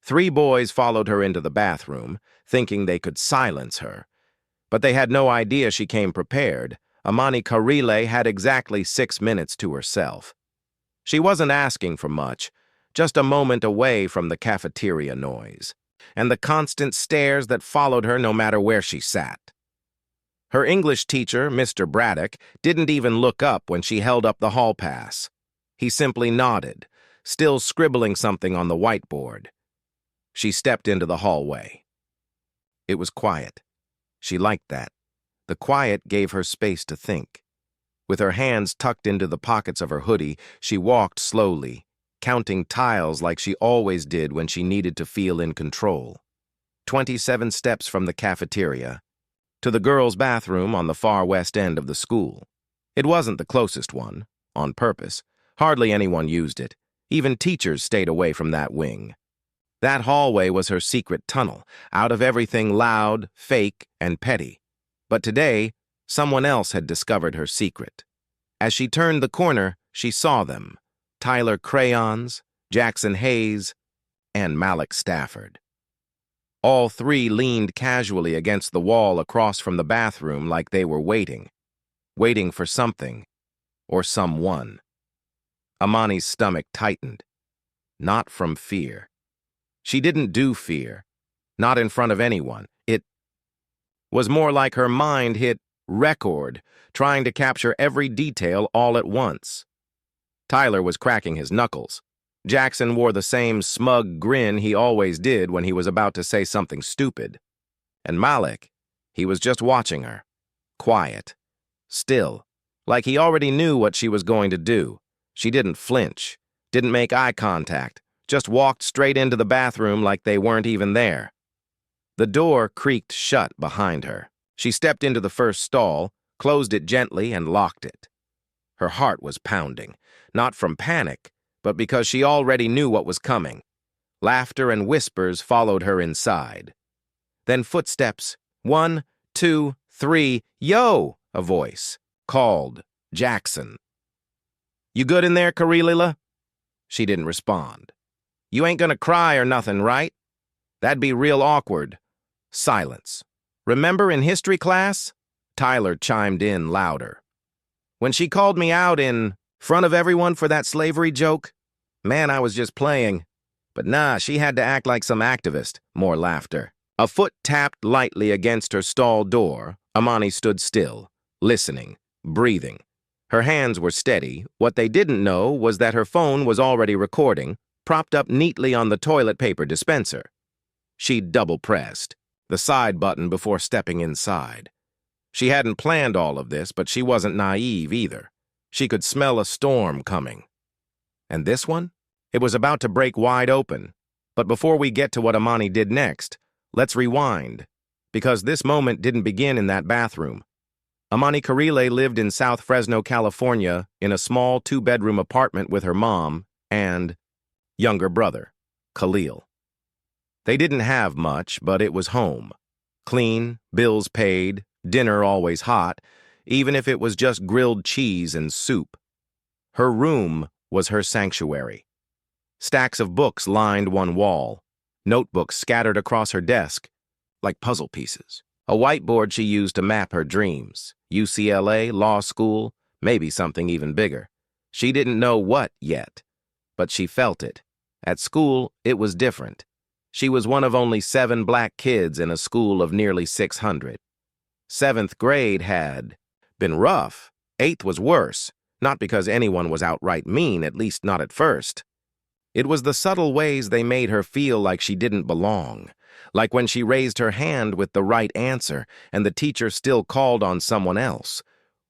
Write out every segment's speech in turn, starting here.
3 boys followed her into the bathroom, thinking they could silence her. But they had no idea she came prepared. Imani Carlisle had exactly 6 minutes to herself. She wasn't asking for much, just a moment away from the cafeteria noise, and the constant stares that followed her no matter where she sat. Her English teacher, Mr. Braddock, didn't even look up when she held up the hall pass. He simply nodded, still scribbling something on the whiteboard. She stepped into the hallway. It was quiet. She liked that. The quiet gave her space to think. With her hands tucked into the pockets of her hoodie, she walked slowly, counting tiles like she always did when she needed to feel in control. 27 steps from the cafeteria to the girls' bathroom on the far west end of the school. It wasn't the closest one, on purpose. Hardly anyone used it. Even teachers stayed away from that wing. That hallway was her secret tunnel, out of everything loud, fake, and petty. But today, someone else had discovered her secret. As she turned the corner, she saw them: Tyler Crayons, Jackson Hayes, and Malik Stafford. All 3 leaned casually against the wall across from the bathroom like they were waiting for something or someone. Imani's stomach tightened. Not from fear. She didn't do fear, not in front of anyone. It was more like her mind hit record, trying to capture every detail all at once. Tyler was cracking his knuckles. Jackson wore the same smug grin he always did when he was about to say something stupid. And Malik, he was just watching her, quiet, still, like he already knew what she was going to do. She didn't flinch, didn't make eye contact, just walked straight into the bathroom like they weren't even there. The door creaked shut behind her. She stepped into the first stall, closed it gently, and locked it. Her heart was pounding, not from panic, but because she already knew what was coming. Laughter and whispers followed her inside. Then footsteps. 1, 2, 3, yo! A voice called Jackson. You good in there, Carlisle? She didn't respond. You ain't gonna cry or nothing, right? That'd be real awkward. Silence. Remember in history class? Tyler chimed in louder. When she called me out in front of everyone for that slavery joke? Man, I was just playing. But nah, she had to act like some activist. More laughter. A foot tapped lightly against her stall door. Imani stood still, listening, breathing. Her hands were steady. What they didn't know was that her phone was already recording, propped up neatly on the toilet paper dispenser. She double-pressed the side button before stepping inside. She hadn't planned all of this, but she wasn't naive either. She could smell a storm coming. And this one? It was about to break wide open. But before we get to what Imani did next, let's rewind, because this moment didn't begin in that bathroom. Imani Carlisle lived in South Fresno, California, in a small 2-bedroom apartment with her mom and younger brother, Khalil. They didn't have much, but it was home. Clean, bills paid, dinner always hot, even if it was just grilled cheese and soup. Her room was her sanctuary. Stacks of books lined one wall, notebooks scattered across her desk, like puzzle pieces. A whiteboard she used to map her dreams. UCLA, law school, maybe something even bigger. She didn't know what yet, but she felt it. At school, it was different. She was one of only 7 black kids in a school of nearly 600. 7th grade had been rough. 8th was worse, not because anyone was outright mean, at least not at first. It was the subtle ways they made her feel like she didn't belong, like when she raised her hand with the right answer and the teacher still called on someone else,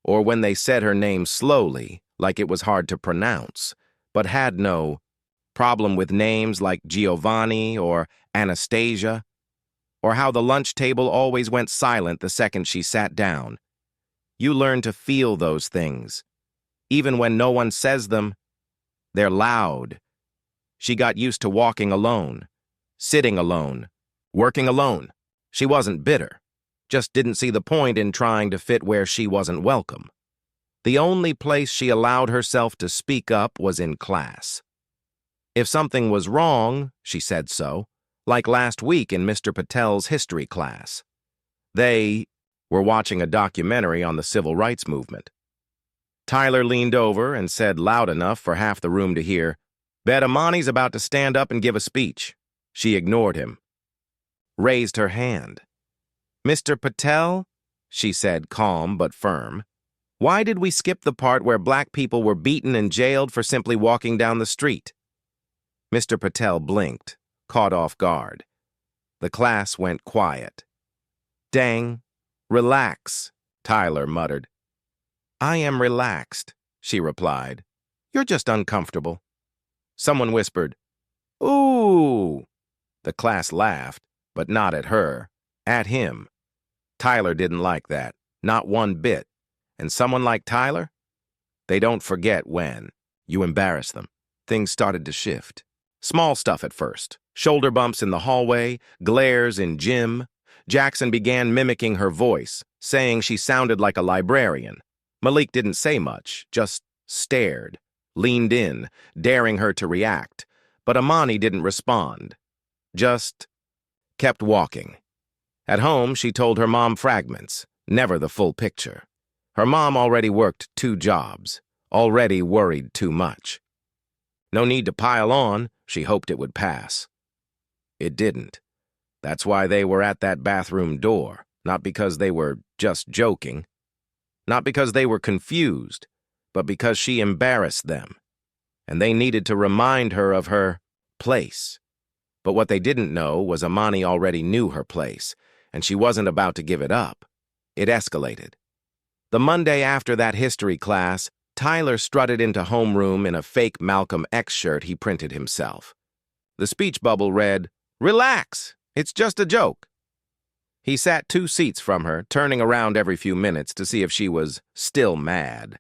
or when they said her name slowly, like it was hard to pronounce, but had no problem with names like Giovanni or Anastasia, or how the lunch table always went silent the second she sat down. You learn to feel those things. Even when no one says them, they're loud. She got used to walking alone, sitting alone, working alone. She wasn't bitter, just didn't see the point in trying to fit where she wasn't welcome. The only place she allowed herself to speak up was in class. If something was wrong, she said so. like last week in Mr. Patel's history class. They were watching a documentary on the civil rights movement. Tyler leaned over and said loud enough for half the room to hear, "Bet Imani's about to stand up and give a speech." She ignored him, raised her hand. "Mr. Patel," she said, calm but firm, "why did we skip the part where black people were beaten and jailed for simply walking down the street?" Mr. Patel blinked, caught off guard. The class went quiet. "Dang, relax," Tyler muttered. "I am relaxed," she replied. "You're just uncomfortable." Someone whispered, "Ooh." The class laughed, but not at her, at him. Tyler didn't like that, not one bit. And someone like Tyler? They don't forget when you embarrass them. Things started to shift. Small stuff at first. Shoulder bumps in the hallway, glares in gym. Jackson began mimicking her voice, saying she sounded like a librarian. Malik didn't say much, just stared, leaned in, daring her to react. But Imani didn't respond, just kept walking. At home, she told her mom fragments, never the full picture. Her mom already worked 2 jobs, already worried too much. No need to pile on, she hoped it would pass. It didn't. That's why they were at that bathroom door, not because they were just joking, not because they were confused, but because she embarrassed them, and they needed to remind her of her place. But what they didn't know was Imani already knew her place, and she wasn't about to give it up. It escalated. The Monday after that history class, Tyler strutted into homeroom in a fake Malcolm X shirt he printed himself. The speech bubble read, "Relax, it's just a joke." He sat 2 seats from her, turning around every few minutes to see if she was still mad.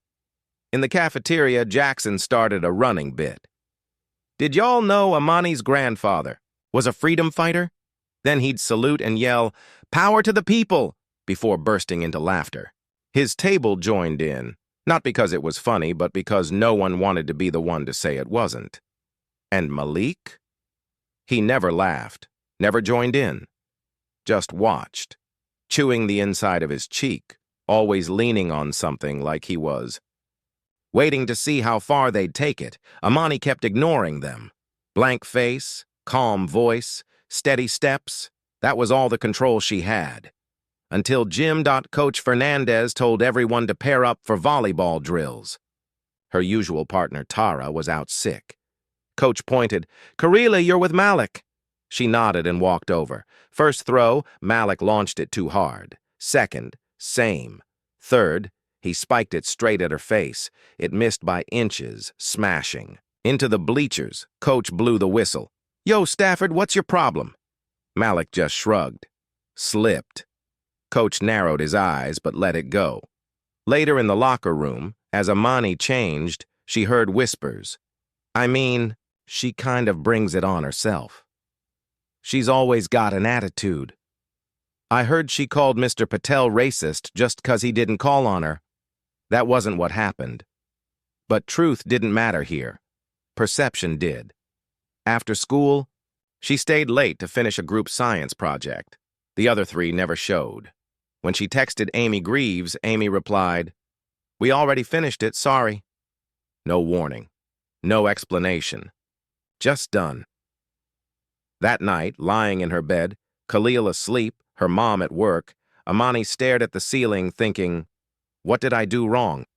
In the cafeteria, Jackson started a running bit. "Did y'all know Imani's grandfather was a freedom fighter?" Then he'd salute and yell, "Power to the people," before bursting into laughter. His table joined in, not because it was funny, but because no one wanted to be the one to say it wasn't. And Malik? He never laughed, never joined in, just watched, chewing the inside of his cheek, always leaning on something like he was waiting to see how far they'd take it. Imani kept ignoring them. Blank face, calm voice, steady steps, that was all the control she had. Until Coach Fernandez told everyone to pair up for volleyball drills. Her usual partner, Tara, was out sick. Coach pointed, "Carlisle, you're with Malik." She nodded and walked over. First throw, Malik launched it too hard. Second, same. Third, he spiked it straight at her face. It missed by inches, smashing. Into the bleachers, Coach blew the whistle. "Yo, Stafford, what's your problem?" Malik just shrugged. Slipped. Coach narrowed his eyes, but let it go. Later in the locker room, as Imani changed, she heard whispers. "I mean, she kind of brings it on herself. She's always got an attitude. I heard she called Mr. Patel racist just 'cause he didn't call on her. That wasn't what happened. But truth didn't matter here. Perception did. After school, she stayed late to finish a group science project. The other 3 never showed. When she texted Amy Greaves, Amy replied, "We already finished it, sorry." No warning. No explanation. Just done. That night, lying in her bed, Khalil asleep, her mom at work, Imani stared at the ceiling thinking, what did I do wrong?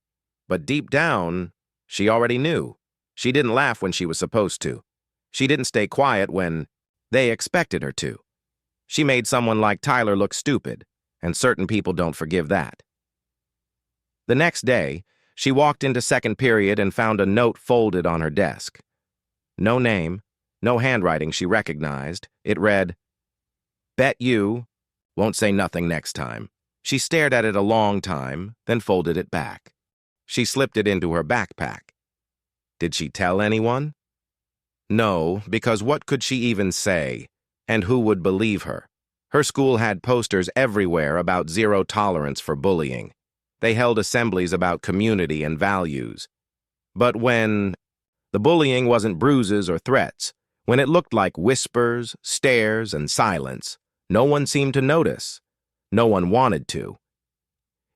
But deep down, she already knew. She didn't laugh when she was supposed to. She didn't stay quiet when they expected her to. She made someone like Tyler look stupid, and certain people don't forgive that. The next day, she walked into second period and found a note folded on her desk. No name, no handwriting she recognized. It read, "Bet you won't say nothing next time." She stared at it a long time, then folded it back. She slipped it into her backpack. Did she tell anyone? No, because what could she even say? And who would believe her? Her school had posters everywhere about zero tolerance for bullying. They held assemblies about community and values. But when the bullying wasn't bruises or threats, When it looked like whispers, stares, and silence, no one seemed to notice. No one wanted to.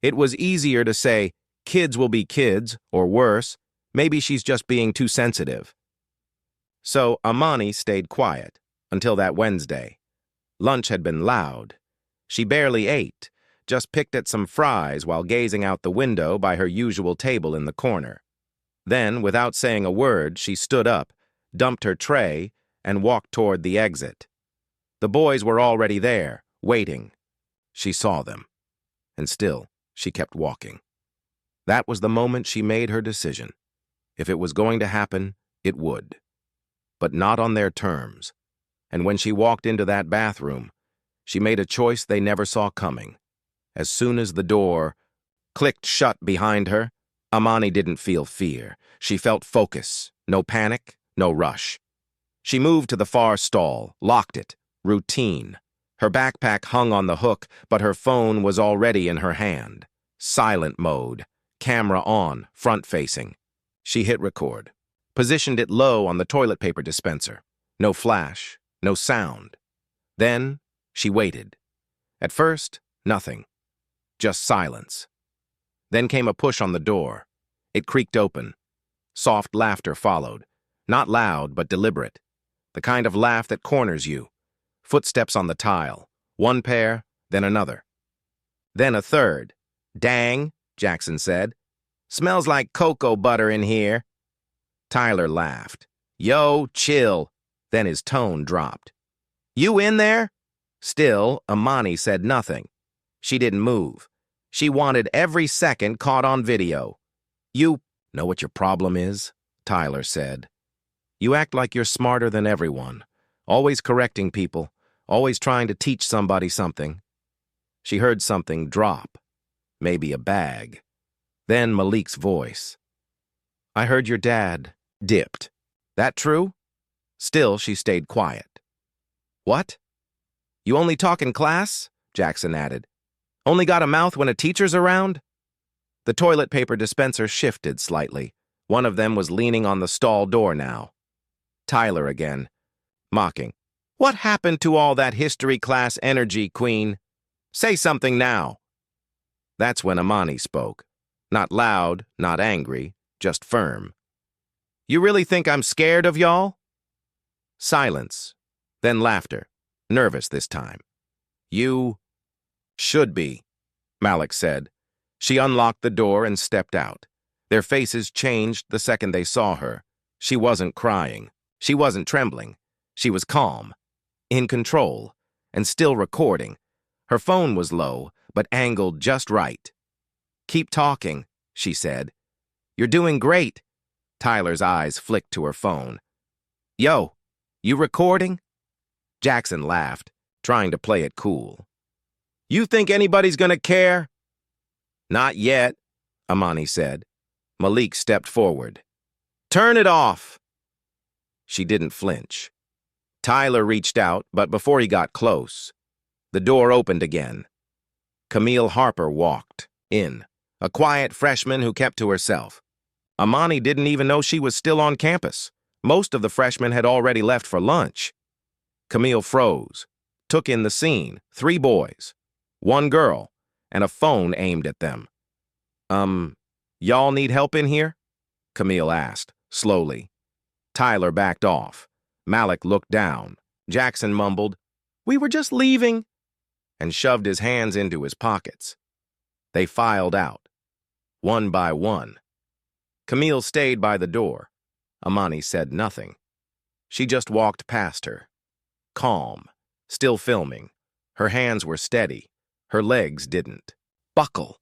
It was easier to say, kids will be kids, or worse, maybe she's just being too sensitive. So Imani stayed quiet until that Wednesday. Lunch had been loud. She barely ate, just picked at some fries while gazing out the window by her usual table in the corner. Then, without saying a word, she stood up, dumped her tray, and walked toward the exit. The boys were already there, waiting. She saw them. And still, she kept walking. That was the moment she made her decision. If it was going to happen, it would. But not on their terms. And when she walked into that bathroom, she made a choice they never saw coming. As soon as the door clicked shut behind her, Imani didn't feel fear. She felt focus, no panic, no rush. She moved to the far stall, locked it, routine. Her backpack hung on the hook, but her phone was already in her hand. Silent mode, camera on, front-facing. She hit record, positioned it low on the toilet paper dispenser. No flash, no sound. Then she waited. At first, nothing. Just silence. Then came a push on the door. It creaked open. Soft laughter followed. Not loud, but deliberate. The kind of laugh that corners you. Footsteps on the tile. One pair, then another. Then a third. "Dang," Jackson said. "Smells like cocoa butter in here." Tyler laughed. "Yo, chill." Then his tone dropped. "You in there?" Still, Imani said nothing. She didn't move. She wanted every second caught on video. "You know what your problem is?" Tyler said. "You act like you're smarter than everyone, always correcting people, always trying to teach somebody something." She heard something drop, maybe a bag. Then Malik's voice. "I heard your dad dipped. That true?" Still, she stayed quiet. "What? You only talk in class?" Jackson added. "Only got a mouth when a teacher's around?" The toilet paper dispenser shifted slightly. One of them was leaning on the stall door now. Tyler again, mocking. "What happened to all that history class energy, Queen? Say something now." That's when Imani spoke. Not loud, not angry, just firm. "You really think I'm scared of y'all?" Silence, then laughter, nervous this time. "You should be," Malik said. She unlocked the door and stepped out. Their faces changed the second they saw her. She wasn't crying. She wasn't trembling. She was calm, in control, and still recording. Her phone was low, but angled just right. "Keep talking," she said. "You're doing great." Tyler's eyes flicked to her phone. "Yo, you recording?" Jackson laughed, trying to play it cool. "You think anybody's gonna care?" "Not yet," Imani said. Malik stepped forward. "Turn it off." She didn't flinch. Tyler reached out, but before he got close, the door opened again. Camille Harper walked in, a quiet freshman who kept to herself. Imani didn't even know she was still on campus. Most of the freshmen had already left for lunch. Camille froze, took in the scene. 3 boys, 1 girl, and a phone aimed at them. Y'all need help in here?" Camille asked, slowly. Tyler backed off. Malik looked down. Jackson mumbled, "We were just leaving," and shoved his hands into his pockets. They filed out, one by one. Camille stayed by the door. Imani said nothing. She just walked past her, calm, still filming. Her hands were steady. Her legs didn't buckle.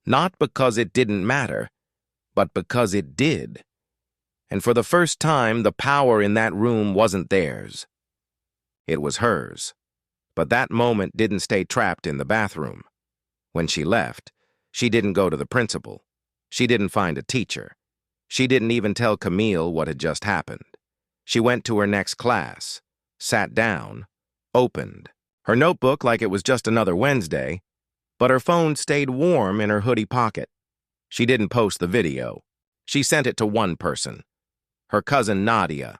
Not because it didn't matter, but because it did. And for the first time, the power in that room wasn't theirs. It was hers. But that moment didn't stay trapped in the bathroom. When she left, she didn't go to the principal. She didn't find a teacher. She didn't even tell Camille what had just happened. She went to her next class, sat down, opened her notebook like it was just another Wednesday, but her phone stayed warm in her hoodie pocket. She didn't post the video. She sent it to one person, her cousin Nadia.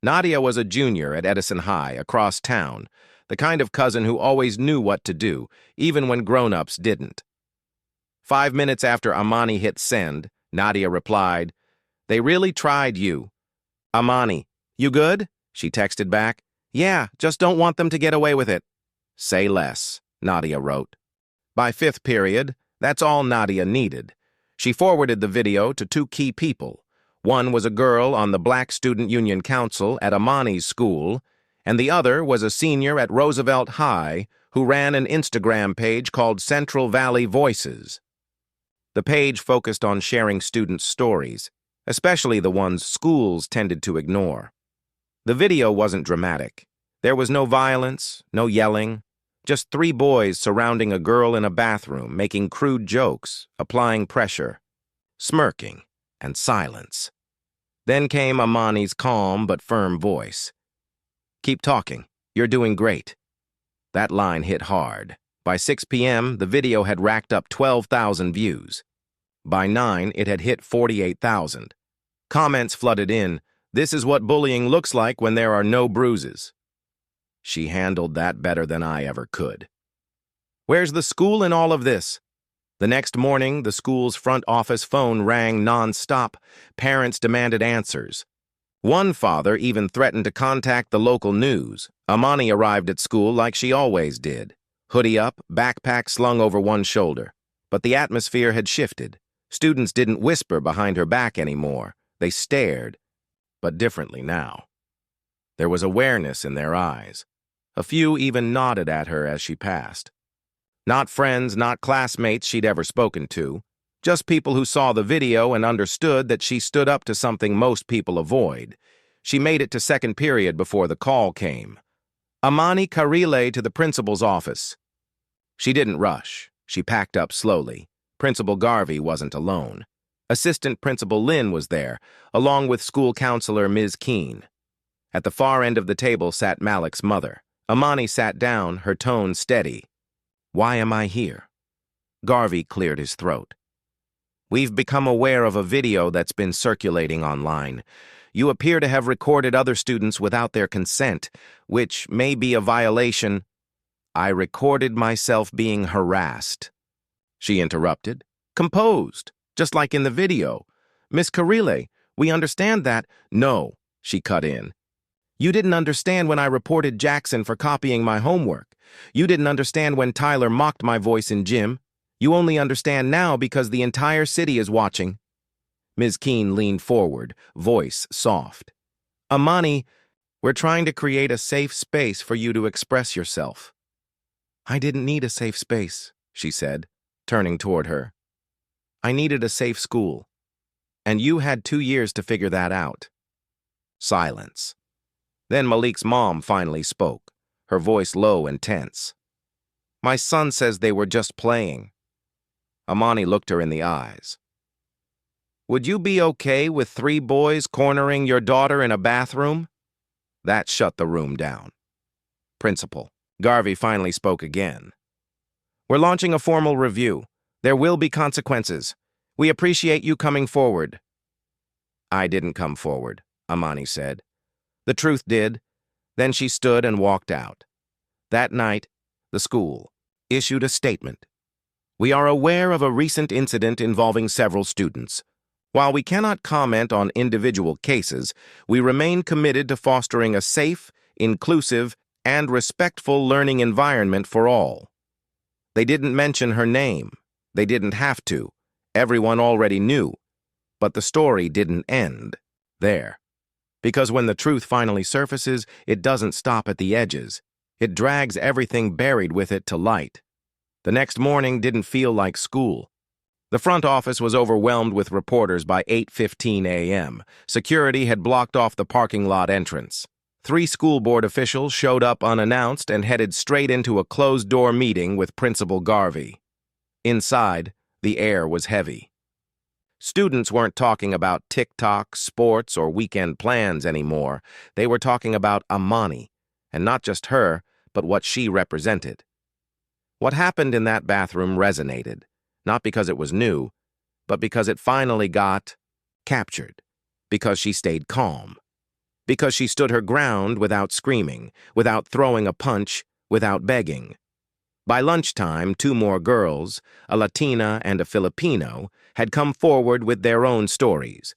Nadia was a junior at Edison High, across town, the kind of cousin who always knew what to do, even when grown-ups didn't. 5 minutes after Imani hit send, Nadia replied, "They really tried you." "Imani, you good?" she texted back. "Yeah, just don't want them to get away with it." "Say less," Nadia wrote. By fifth period, that's all Nadia needed. She forwarded the video to two key people. One was a girl on the Black Student Union Council at Imani's school, and the other was a senior at Roosevelt High who ran an Instagram page called Central Valley Voices. The page focused on sharing students' stories, especially the ones schools tended to ignore. The video wasn't dramatic. There was no violence, no yelling, just three boys surrounding a girl in a bathroom, making crude jokes, applying pressure, smirking, and silence. Then came Imani's calm but firm voice. "Keep talking. You're doing great." That line hit hard. By 6 p.m., the video had racked up 12,000 views. By 9, it had hit 48,000. Comments flooded in. "This is what bullying looks like when there are no bruises." She handled that better than I ever could. Where's the school in all of this? The next morning, the school's front office phone rang non-stop. Parents demanded answers. One father even threatened to contact the local news. Imani arrived at school like she always did. Hoodie up, backpack slung over one shoulder. But the atmosphere had shifted. Students didn't whisper behind her back anymore. They stared, but differently now. There was awareness in their eyes. A few even nodded at her as she passed. Not friends, not classmates she'd ever spoken to. Just people who saw the video and understood that she stood up to something most people avoid. She made it to second period before the call came. "Imani Carlisle to the principal's office." She didn't rush. She packed up slowly. Principal Garvey wasn't alone. Assistant Principal Lynn was there, along with school counselor Ms. Keene. At the far end of the table sat Malik's mother. Imani sat down, her tone steady. "Why am I here?" Garvey cleared his throat. "We've become aware of a video that's been circulating online. You appear to have recorded other students without their consent, which may be a violation." "I recorded myself being harassed," she interrupted. "Composed, just like in the video. Miss Carlisle, we understand that." "No," she cut in. "You didn't understand when I reported Jackson for copying my homework. You didn't understand when Tyler mocked my voice in gym. You only understand now because the entire city is watching." Ms. Keene leaned forward, voice soft. "Imani, we're trying to create a safe space for you to express yourself." "I didn't need a safe space," she said, turning toward her. "I needed a safe school. And you had 2 years to figure that out." Silence. Then Malik's mom finally spoke, her voice low and tense. "My son says they were just playing." Imani looked her in the eyes. "Would you be okay with 3 boys cornering your daughter in a bathroom?" That shut the room down. "Principal." Garvey finally spoke again. "We're launching a formal review. There will be consequences. We appreciate you coming forward." "I didn't come forward," Imani said. "The truth did." Then she stood and walked out. That night, the school issued a statement. "We are aware of a recent incident involving several students. While we cannot comment on individual cases, we remain committed to fostering a safe, inclusive, and respectful learning environment for all." They didn't mention her name. They didn't have to. Everyone already knew. But the story didn't end there. Because when the truth finally surfaces, it doesn't stop at the edges. It drags everything buried with it to light. The next morning didn't feel like school. The front office was overwhelmed with reporters by 8:15 a.m. Security had blocked off the parking lot entrance. 3 school board officials showed up unannounced and headed straight into a closed-door meeting with Principal Garvey. Inside, the air was heavy. Students weren't talking about TikTok, sports, or weekend plans anymore. They were talking about Imani, and not just her, but what she represented. What happened in that bathroom resonated, not because it was new, but because it finally got captured, because she stayed calm. Because she stood her ground without screaming, without throwing a punch, without begging. By lunchtime, 2 more girls, a Latina and a Filipino, had come forward with their own stories.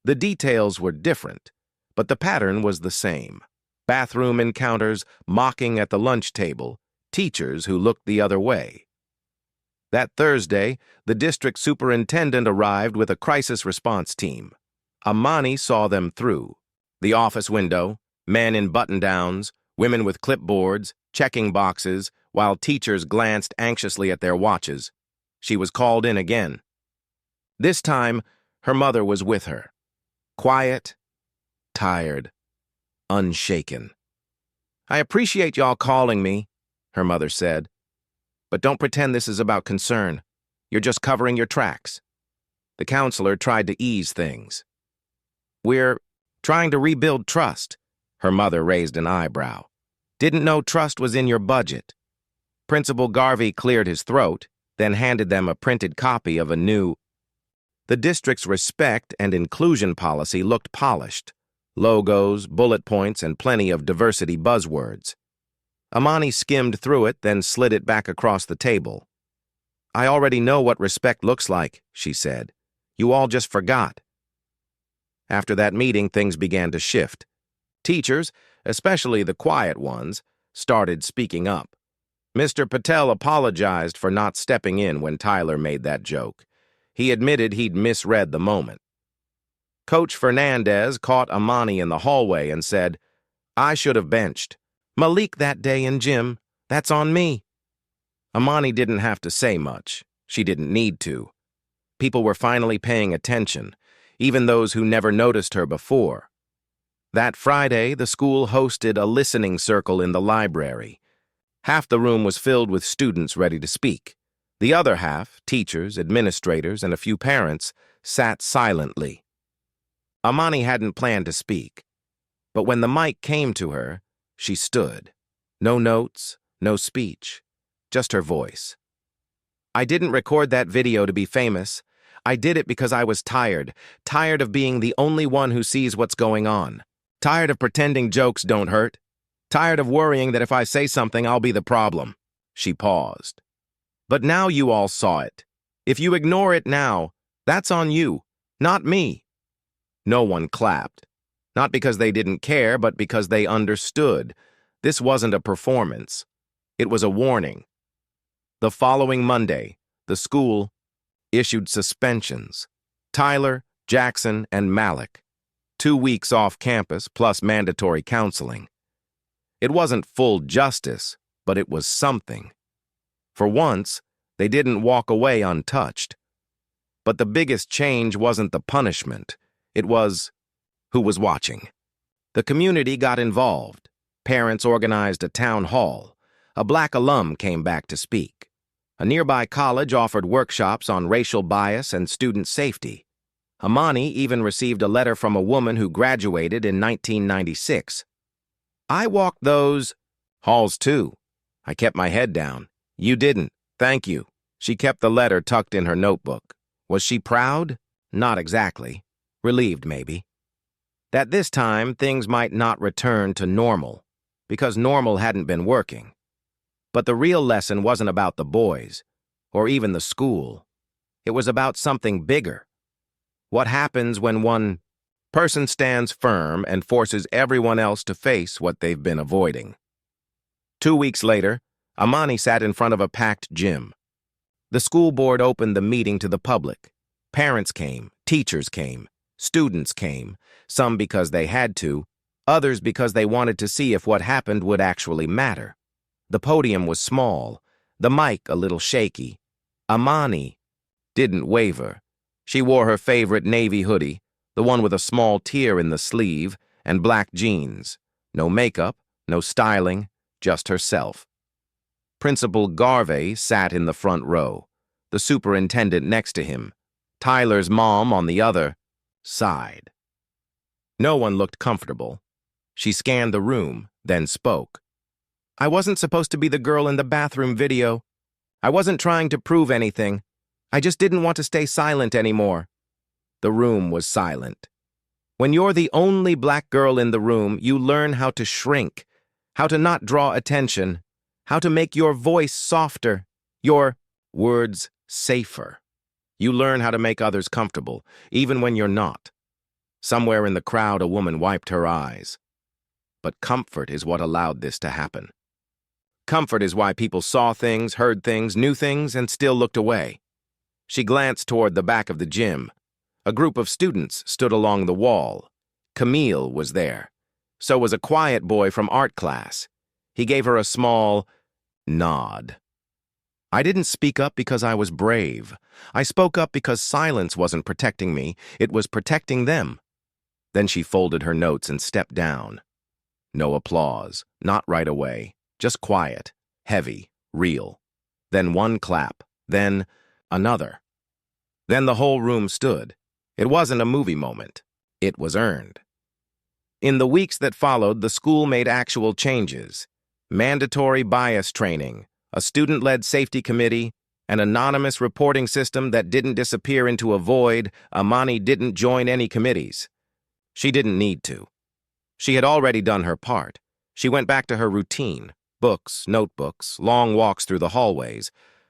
The details were different, but the pattern was the same. Bathroom encounters, mocking at the lunch table, teachers who looked the other way. That Thursday, the district superintendent arrived with a crisis response team. Imani saw them through. The office window, men in button-downs, women with clipboards, checking boxes, while teachers glanced anxiously at their watches. She was called in again. This time, her mother was with her. Quiet, tired, unshaken. "I appreciate y'all calling me," her mother said. "But don't pretend this is about concern. You're just covering your tracks." The counselor tried to ease things. "We're trying to rebuild trust." Her mother raised an eyebrow. "Didn't know trust was in your budget." Principal Garvey cleared his throat, then handed them a printed copy of a new. The district's respect and inclusion policy looked polished. Logos, bullet points, and plenty of diversity buzzwords. Imani skimmed through it, then slid it back across the table. "I already know what respect looks like," she said. "You all just forgot." After that meeting, things began to shift. Teachers, especially the quiet ones, started speaking up. Mr. Patel apologized for not stepping in when Tyler made that joke. He admitted he'd misread the moment. Coach Fernandez caught Imani in the hallway and said, "I should have benched Malik that day in gym. That's on me." Imani didn't have to say much. She didn't need to. People were finally paying attention, even those who never noticed her before. That Friday, the school hosted a listening circle in the library. Half the room was filled with students ready to speak. The other half, teachers, administrators, and a few parents, sat silently. Imani hadn't planned to speak, but when the mic came to her, she stood. No notes, no speech, just her voice. "I didn't record that video to be famous. I did it because I was tired of being the only one who sees what's going on. Tired of pretending jokes don't hurt. Tired of worrying that if I say something, I'll be the problem." She paused. "But now you all saw it. If you ignore it now, that's on you, not me." No one clapped. Not because they didn't care, but because they understood. This wasn't a performance. It was a warning. The following Monday, the school issued suspensions. Tyler, Jackson, and Malik. 2 weeks off campus plus mandatory counseling. It wasn't full justice, but it was something. For once, they didn't walk away untouched. But the biggest change wasn't the punishment. It was who was watching. The community got involved. Parents organized a town hall. A black alum came back to speak. A nearby college offered workshops on racial bias and student safety. Imani even received a letter from a woman who graduated in 1996. "I walked those halls too. I kept my head down. You didn't. Thank you." She kept the letter tucked in her notebook. Was she proud? Not exactly. Relieved, maybe. That this time, things might not return to normal, because normal hadn't been working. But the real lesson wasn't about the boys, or even the school. It was about something bigger. What happens when one person stands firm and forces everyone else to face what they've been avoiding? 2 weeks later, Imani sat in front of a packed gym. The school board opened the meeting to the public. Parents came, teachers came, students came, some because they had to, others because they wanted to see if what happened would actually matter. The podium was small, the mic a little shaky. Imani didn't waver. She wore her favorite navy hoodie, the one with a small tear in the sleeve, and black jeans. No makeup, no styling, just herself. Principal Garvey sat in the front row, the superintendent next to him. Tyler's mom on the other side. No one looked comfortable. She scanned the room, then spoke. "I wasn't supposed to be the girl in the bathroom video. I wasn't trying to prove anything. I just didn't want to stay silent anymore." The room was silent. When you're the only black girl in the room, you learn how to shrink, how to not draw attention, how to make your voice softer, your words safer. You learn how to make others comfortable, even when you're not. Somewhere in the crowd, a woman wiped her eyes. But comfort is what allowed this to happen. Comfort is why people saw things, heard things, knew things, and still looked away. She glanced toward the back of the gym. A group of students stood along the wall. Camille was there. So was a quiet boy from art class. He gave her a small nod. I didn't speak up because I was brave. I spoke up because silence wasn't protecting me, it was protecting them. Then she folded her notes and stepped down. No applause, not right away, just quiet, heavy, real. Then one clap, then another. Then the whole room stood. It wasn't a movie moment. It was earned. In the weeks that followed, the school made actual changes. Mandatory bias training, a student-led safety committee, an anonymous reporting system that didn't disappear into a void. Imani didn't join any committees. She didn't need to. She had already done her part. She went back to her routine, books, notebooks, long walks through the hallways,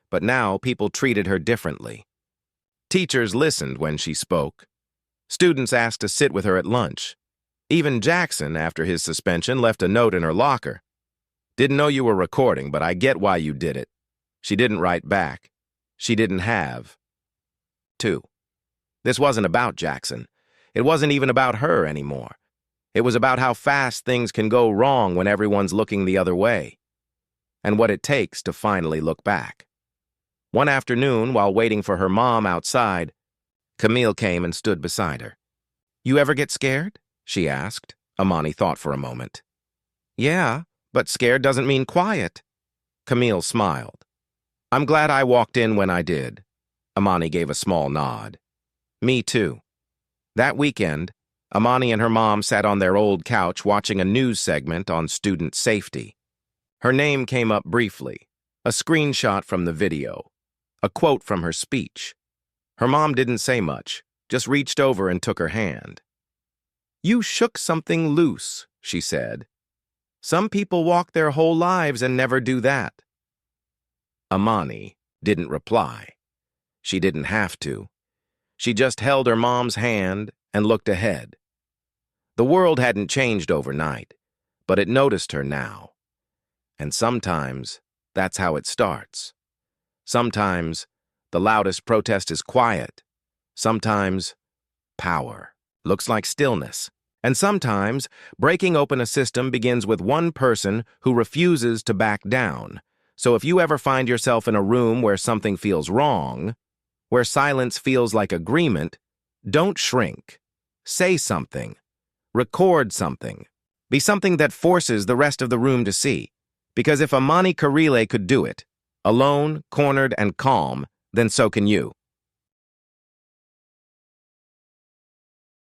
but now people treated her differently. Teachers listened when she spoke. Students asked to sit with her at lunch. Even Jackson, after his suspension, left a note in her locker. Didn't know you were recording, but I get why you did it. She didn't write back. She didn't have to. This wasn't about Jackson. It wasn't even about her anymore. It was about how fast things can go wrong when everyone's looking the other way, and what it takes to finally look back. One afternoon, while waiting for her mom outside, Camille came and stood beside her. "You ever get scared?" she asked. Imani thought for a moment. "Yeah, but scared doesn't mean quiet." Camille smiled. "I'm glad I walked in when I did." Imani gave a small nod. "Me too." That weekend, Imani and her mom sat on their old couch watching a news segment on student safety. Her name came up briefly, a screenshot from the video, a quote from her speech. Her mom didn't say much, just reached over and took her hand. "You shook something loose," she said. "Some people walk their whole lives and never do that." Imani didn't reply. She didn't have to. She just held her mom's hand and looked ahead. The world hadn't changed overnight, but it noticed her now. And sometimes that's how it starts. Sometimes the loudest protest is quiet. Sometimes power looks like stillness. And sometimes breaking open a system begins with one person who refuses to back down. So if you ever find yourself in a room where something feels wrong, where silence feels like agreement, don't shrink. Say something. Record something. Be something that forces the rest of the room to see. Because if Imani Carlisle could do it, alone, cornered, and calm, then so can you.